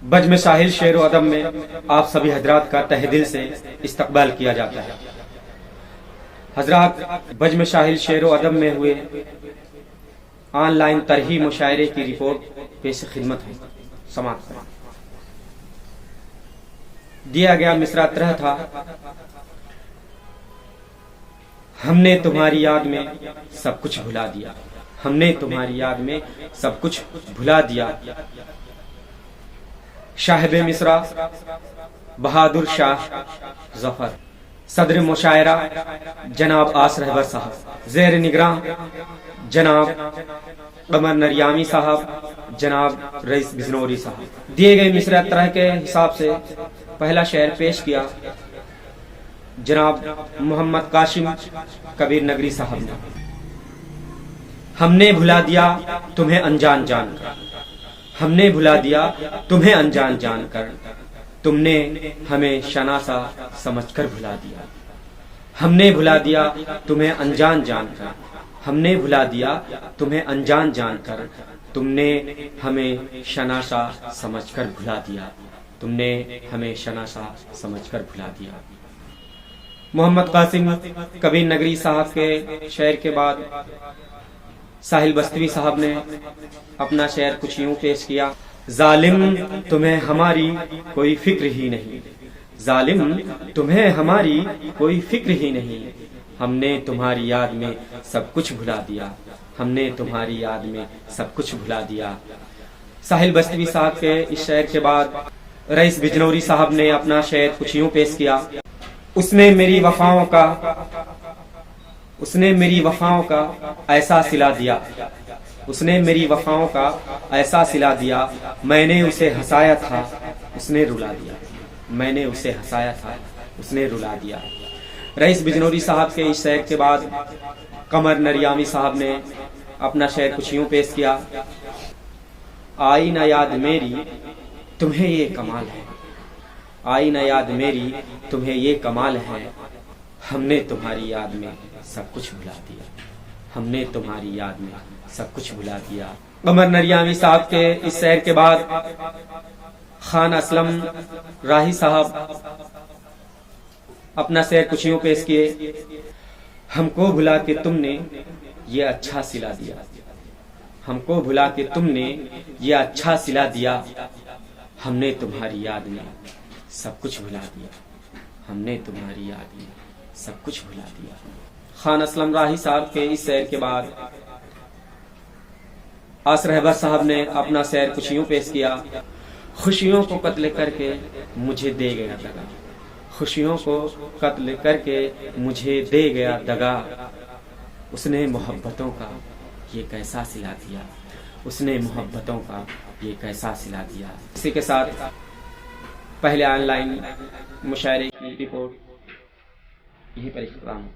बज्म साहिल शेर व अदब में आप सभी हजरात का तहे दिल से इस्तकबाल किया जाता है। हजरात, बज्म साहिल शेर व अदब में हुए ऑनलाइन तरही मुशायरे की रिपोर्ट पेश खिदमत है, समाप्त करें। दिया गया मिसरा तरह था, हमने तुम्हारी याद में सब कुछ भुला दिया, हमने तुम्हारी याद में सब कुछ भुला दिया। साहिब मिसरा बहादुर शाह जफर, सदर मुशायरा जनाब आस रहबर साहब, जेर निगरां जनाब कमर नरियामी साहब, जनाब रईस बिजनौरी साहब। दिए गए मिसरा तरह के हिसाब से पहला शेर पेश किया जनाब मोहम्मद काशिम कबीर नगरी साहब ने। हमने भुला दिया तुम्हें अनजान जानकर, हमने भुला दिया तुम्हें अनजान जानकर, तुमने हमें शनासा समझकर भुला दिया। हमने भुला दिया तुम्हें अनजान जानकर, हमने भुला दिया तुम्हें अनजान जानकर, तुमने हमें शनासा समझकर भुला दिया, तुमने हमें शनासा समझकर भुला दिया। मोहम्मद कासिम कबीर नगरी साहब के शेर के बाद साहिल बस्तवी साहब ने अपना शेर कुछ यूं पेश किया। जालिम तुम्हें हमारी कोई फिक्र ही नहीं, जालिम तुम्हें हमारी कोई फिक्र ही नहीं, हमने तुम्हारी याद में सब कुछ भुला दिया, हमने तुम्हारी याद में सब कुछ भुला दिया। साहिल बस्तवी साहब के इस शेर के बाद रईस बिजनौरी साहब ने अपना शेर कुछ यूं पेश किया। उसने मेरी वफाओं का, उसने मेरी वफाओं का ऐसा सिला दिया, उसने मेरी वफाओं का ऐसा सिला दिया, मैंने उसे हंसाया था उसने रुला दिया, मैंने उसे हंसाया था उसने रुला दिया। रईस बिजनौरी साहब के इस शेर के बाद कमर नरियामी साहब ने अपना शेर कुछ यूं पेश किया। आई ना याद मेरी तुम्हें ये कमाल है, आई ना याद मेरी तुम्हें ये कमाल है, हमने तुम्हारी याद में सब कुछ भुला दिया, हमने तुम्हारी याद में सब कुछ भुला दिया। कमर नरियामी साहब के इस शेर के बाद खान असलम राही साहब अपना शेर कुछ यूं पेश किए। हमको भुला के तुमने ये अच्छा सिला दिया, हमको भुला के तुमने ये अच्छा सिला दिया, हमने तुम्हारी याद में सब कुछ भुला दिया, हमने तुम्हारी याद में सब कुछ भुला दिया। खान असलम राही साहब के इस शेर के बाद आस रहबर साहब ने अपना शेर कुछ यूं पेश किया। खुशियों को कत्ल करके मुझे दे गया दगा, खुशियों को कत्ल करके मुझे दे गया दगा, उसने मोहब्बतों का ये कैसा सिला दिया, उसने मोहब्बतों का ये कैसा सिला दिया। इसी के साथ पहले ऑनलाइन मुशायरे की रिपोर्ट यहीं पर इख्तिताम।